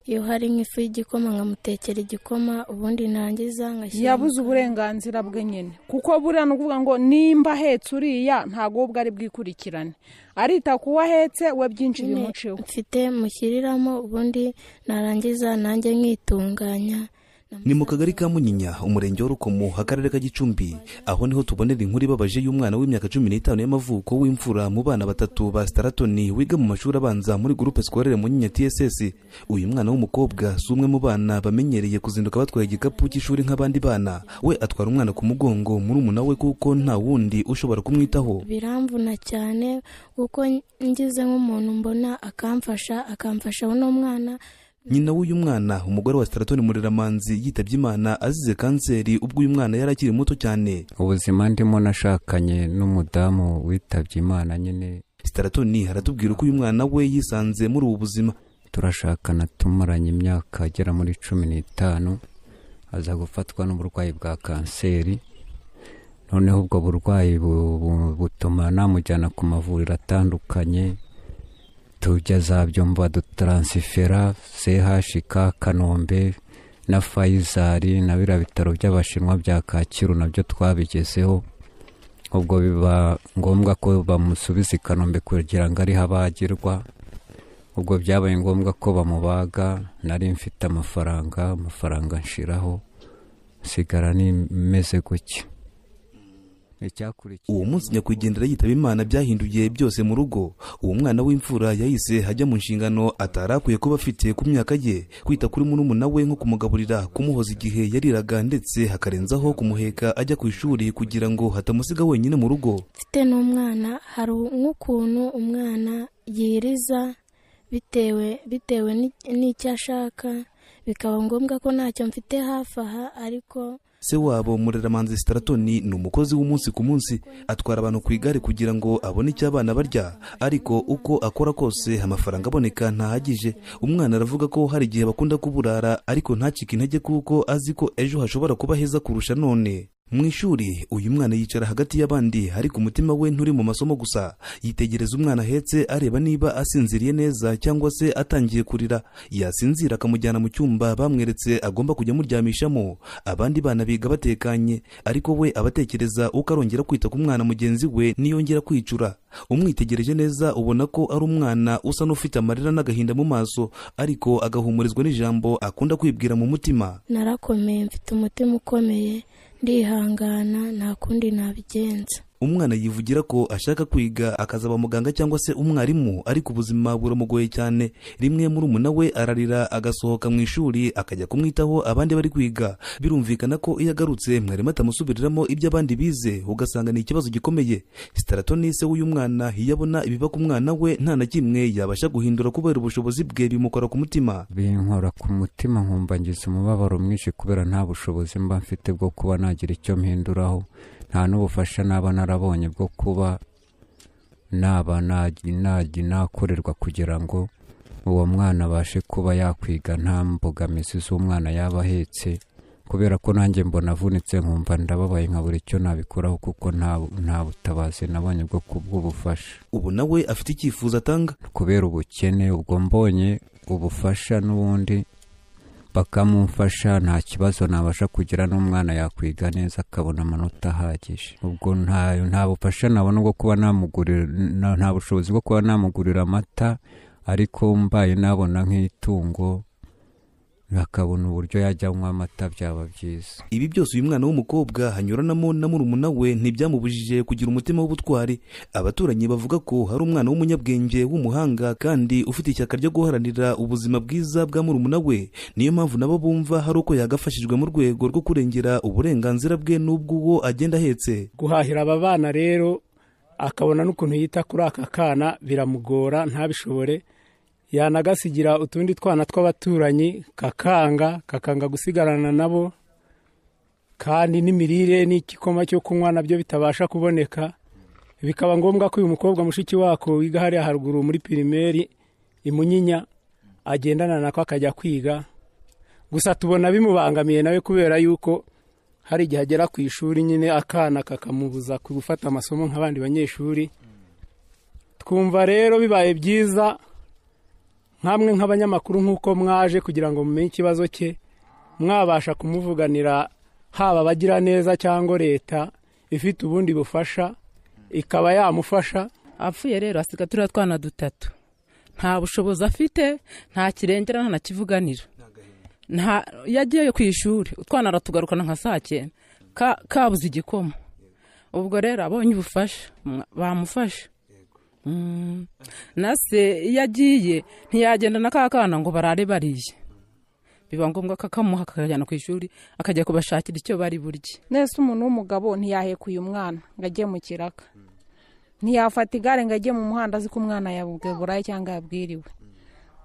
iyo hari nk'ifu y'igikoma nkamutekera igikoma ubundi narangiza ngashyira. Yabuze uburenganzira bwe nyine kuko buriya ni ukuvuga ngo nimba ahetse uriya ntabwo ubwo ari bwikurikirane, arita kuwa ahetse we byinshi bimuciwe. Mfite mushyiriramo ubundi narangiza nanjye nkitunganya. Ni mu kagari ka Munyinya, umurenge wa Rukomo, akarere ka Gicumbi. Aho niho tubonera inkuru ibabaje y'umwana w'imyaka 15 y'amavuko w'imfura mu bana batatu ba Staratoni wiga mu mashuri abanza muri groupe scolaire Munyinya TSS. Uyu mwana w'umukobwa si umwe mu bana bamenyereye kuzinduka batwaye igikapu cy'ishuri nk'abandi bana. We atwara umwana ku mugongo muri umuna we kuko nta wundi ushobora kumwitaho. Biramvuna cyane kuko ngize nk'umuntu mbona akamfasha uno mwana. Nyina w'uyu mwana, umugore wa Staratoni Mureramanzi, yitabye Imana azize kanseri ubwo uyu mwana yari akiri muto cyane. Ubuzima ndimo nashakanye n'umudamu witabye Imana nyine. Staratoni haratubwira uko uyu mwana we yisanze muri ubu buzima. Turashakana tumaranye imyaka agera muri 15, aza gufatwa n'uburwayi bwa kanseri. Noneho ubwo burwayi butuma namujyana ku mavuriro atandukanye. Tujya za Byumba dutaransifera CHK Kanombe na Faisal na bira bitaro by'Abashinwa bya Kacyiru nabyo twabigezeho. Ubwo biba ngombwa ko bamusubiza Kanombe kugira ngo ari habagirwa. Ubwo byabaye ngombwa ko bamubaga. Nari mfite amafaranga nshiraho, sigara ni meze gutya. Uwo munsi nyakwigendera yitaba Imana byahinduye byose mu rugo. Uwo mwana w'imfura yahise hajya mu nshingano atarakuye kuba afite ku myaka ye, kwita kuri murumuna we nko kumugaburira, kumuhoza igihe yariraga, ndetse hakarenzaho kumuheka ajya ku ishuri kugira ngo hatamusiga wenyine mu rugo. Mfite n'umwana, hari nk'ukuntu umwana yiriza bitewe n'icyo ashaka, bikaba ngombwa ko ntacyo mfite hafi aha. Ariko se wabo Mureramanzi Staratoni ni umukozi w'umunsi ku munsi, atwara abantu ku igare kugira ngo abone icyo abana barya, ariko uko akora kose amafaranga aboneka ntahagije. Umwana aravuga ko hari igihe bakunda kuburara, ariko ntacike intege kuko azi ko ejo hashobora kuba heza kurusha none. Mu ishuri uyu mwana yicara hagati y'abandi, ariko umutima we nturi mu masomo gusa. Yitegereza umwana ahetse areba niba asinziriye neza cyangwa se atangiye kurira. Yasinzira akamujyana mu cyumba bamweretse agomba kujya muryamishamo. Abandi bana biga batekanye, ariko we abatekereza uko arongera kwita ku mwana mugenzi we niyongera kwicura. Umwitegereje neza ubona ko ari umwana usa n'ufite amarira n'agahinda mu maso, ariko agahumurizwa n'ijambo akunda kwibwira mu mutima. Narakomeye, mfite umutima ukomeye, ndihangana, nta kundi nabigenza. Umwana yivugira ko ashaka kwiga akazaba muganga cyangwa se umwarimu, ariko ubuzima buramugoye cyane. Rimwe muri umuna we ararira agasohoka mu ishuri akajya kumwitaho abandi bari kwiga. Birumvikana ko iyo agarutse mwarimu atamusubiriramo ibyo abandi bize, ugasanga ni ikibazo gikomeye. Staratoni se w'uyu mwana yabona ibiba ku mwana we nta na kimwe yabasha guhindura kubera ubushobozi bwe bimukora ku mutima. Binkora ku mutima nkumva ngize umubabaro mwinshi kubera nta bushobozi mba mfite bwo kuba nagira icyo mpinduraho. Nta n'ubufasha naba narabonye bwo kuba naba nakorerwa kugira ngo uwo mwana abashe kuba yakwiga nta mbogamizi z'umwana yaba ahetse, kubera ko nanjye mbona avunitse nkumva ndababaye nkabura icyo nabikoraho kuko nta butabazi nabonye bwo kubufasha. Ubu nawe afite icyifuzo atanga kubera ubukene. Ubwo mbonye ubufasha n'ubundi bakamufasha, nta kibazo nabasha kugira n'umwana yakwiga neza akabona amanota ahagije. Ubwo nta bufasha nabona bwo kuba namugurira, nta bushobozi bwo kuba namugurira amata, ariko mbaye nabona nk'itungo akabona uburyo yajya anywa amata byaba byiza. Ibi byose uyu mwana w'umukobwa hanyuranamo na murumuna we ntibyamubujije kugira umutima w'ubutwari. Abaturanyi bavuga ko hari umwana w'umunyabwenge w'umuhanga kandi ufite ishyaka ryo guharanira ubuzima bwiza bwa murumuna we. Niyo mpamvu nabo bumva hari uko yagafashijwe mu rwego rwo kurengera uburenganzira bwe n'ubw'uwo agenda ahetse. Guhahira aba bana rero akabona n'ukuntu yita kuri aka kana biramugora, ntabishobore. Yanagasigira utundi twana tw'abaturanyi kakanga gusigarana nabo, kandi n'imirire n'igikoma cyo kunywa nabyo bitabasha kuboneka. Bikaba ngombwa ko uyu mukobwa mushiki wako wiga hariya haruguru muri pirimeri Imunyinya agendana nako akajya kwiga. Gusa tubona bimubangamiye nawe kubera yuko hari igihe agera ku ishuri nyine akana kakamubuza gufata amasomo nk'abandi banyeshuri. Twumva rero bibaye byiza nk'amwe nk'abanyamakuru nk'uko mwaje kugira ngo mumenye ikibazo cye, mwabasha kumuvuganira, haba abagira neza cyangwa leta ifite ubundi bufasha ikaba yamufasha. Apfuye rero asiga turiya twana dutatu, nta bushobozi afite, nta kirengera, nta kivuganira, yagiye ku ishuri utwana aratugarukana nka saa 9 kabuze igikoma. Ubwo rero abonye ubufasha bamufasha. Nase yagiye ntiyagenda na kakana ngo barare bariye, biba ngombwa kakamuha kakajyana ku ishuri akajya kubashakira icyo bari burye. Nese umuntu w'umugabo ntiyahekuye umwana ngo ajye mu kiraka, ntiyafata igare ngo ajye mu muhanda azi ko umwana yaburaye cyangwa yabwiriwe.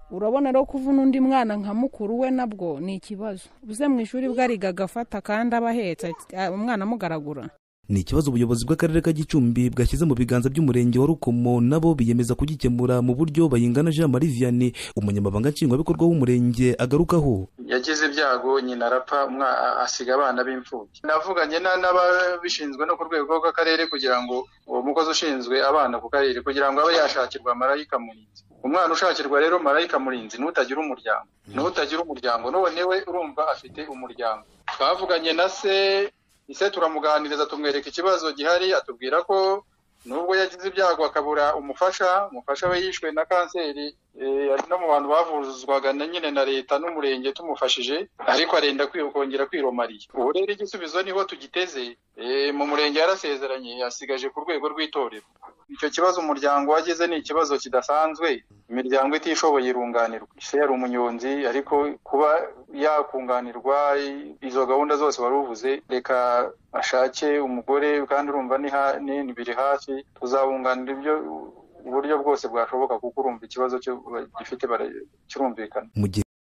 Urabona rero kuvuna undi mwana nka mukuru we nabwo ni ikibazo. Uze mu ishuri bwariga agafata kandi abahetse umwana amugaragura. Ni ikibazo ubuyobozi bw'akarere ka Gicumbi bwashyize mu biganza by'umurenge wa Rukomo, nabo biyemeza kugikemura mu buryo Bayingana Jean Marie Vianney, umunyamabanga nshingwabikorwa w'umurenge, agarukaho. Yagize ibyago nyina arapfa, asiga abana b'imfubyi. Navuganye n'ababishinzwe no ku rwego rw'akarere kugira ngo uwo mukozi ushinzwe abana ku karere kugira ngo abe yashakirwa marayika murinzi. Umwana ushakirwa rero marayika murinzi n'utagira umuryango, none we urumva afite umuryango. Twavuganye na ise turamuganiriza, tumwereka ikibazo gihari, atubwira ko nubwo yagize ibyago akabura umufasha we yishwe na kanseri, ari no mu bantu bavuzwaga nyine na leta n'umurenge tumufashije, ariko arenda kongera kwiromariya. Ubu rero igisubizo niho tugiteze, mu murenge yarasezeranye, yasigaje ku rwego rw'itorero. Icyo kibazo umuryango wagize ni ikibazo kidasanzwe, imiryango itishoboye irunganirwa. Ise yari umunyonzi, ariko kuba yakunganirwa izo gahunda zose wari uvuze, reka ashake umugore, kandi urumva ni biri hafi, tuzabunganira ibyo uburyo bwose bwashoboka, kuko urumva ikibazo cyo gifite kirumvikana.